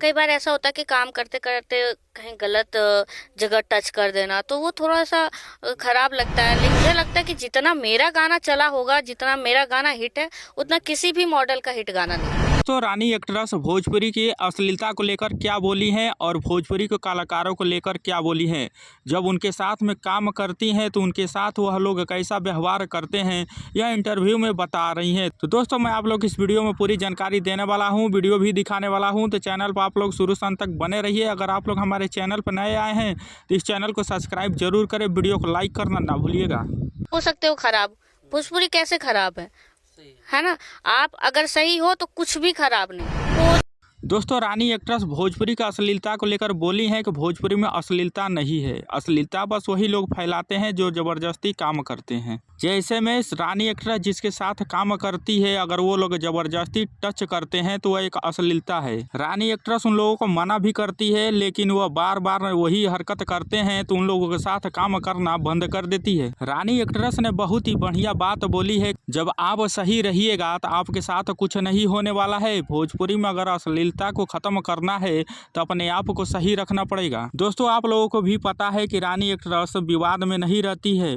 कई बार ऐसा होता है कि काम करते करते कहीं गलत जगह टच कर देना, तो वो थोड़ा सा खराब लगता है। लेकिन मुझे लगता है कि जितना मेरा गाना चला होगा, जितना मेरा गाना हिट है, उतना किसी भी मॉडल का हिट गाना नहीं है। तो रानी एक्ट्रेस भोजपुरी की अश्लीलता को लेकर क्या बोली हैं और भोजपुरी के कलाकारों को लेकर क्या बोली हैं, जब उनके साथ में काम करती हैं तो उनके साथ वह लोग कैसा व्यवहार करते हैं, यह इंटरव्यू में बता रही हैं। तो दोस्तों, मैं आप लोग इस वीडियो में पूरी जानकारी देने वाला हूं, वीडियो भी दिखाने वाला हूं। तो चैनल पर आप लोग शुरू से अंत तक बने रहिए। अगर आप लोग हमारे चैनल पर नए आए हैं तो इस चैनल को सब्सक्राइब जरूर करें, वीडियो को लाइक करना ना भूलिएगा। हो सकते हो खराब, भोजपुरी कैसे खराब है ना। आप अगर सही हो तो कुछ भी खराब नहीं। दोस्तों, रानी एक्ट्रेस भोजपुरी का अश्लीलता को लेकर बोली हैं कि भोजपुरी में अश्लीलता नहीं है, अश्लीलता बस वही लोग फैलाते हैं जो ज़बरदस्ती काम करते हैं। जैसे में रानी एक्ट्रेस जिसके साथ काम करती है, अगर वो लोग ज़बरदस्ती टच करते हैं तो वह एक अश्लीलता है। रानी एक्ट्रेस उन लोगों को मना भी करती है, लेकिन वह बार बार वही हरकत करते हैं तो उन लोगों के साथ काम करना बंद कर देती है। रानी एक्ट्रेस ने बहुत ही बढ़िया बात बोली है, जब आप सही रहिएगा तो आपके साथ कुछ नहीं होने वाला है। भोजपुरी में अगर अश्लीलता को खत्म करना है तो अपने आप को सही रखना पड़ेगा। दोस्तों, आप लोगों को भी पता है कि रानी एक्ट्रेस विवाद में नहीं रहती है,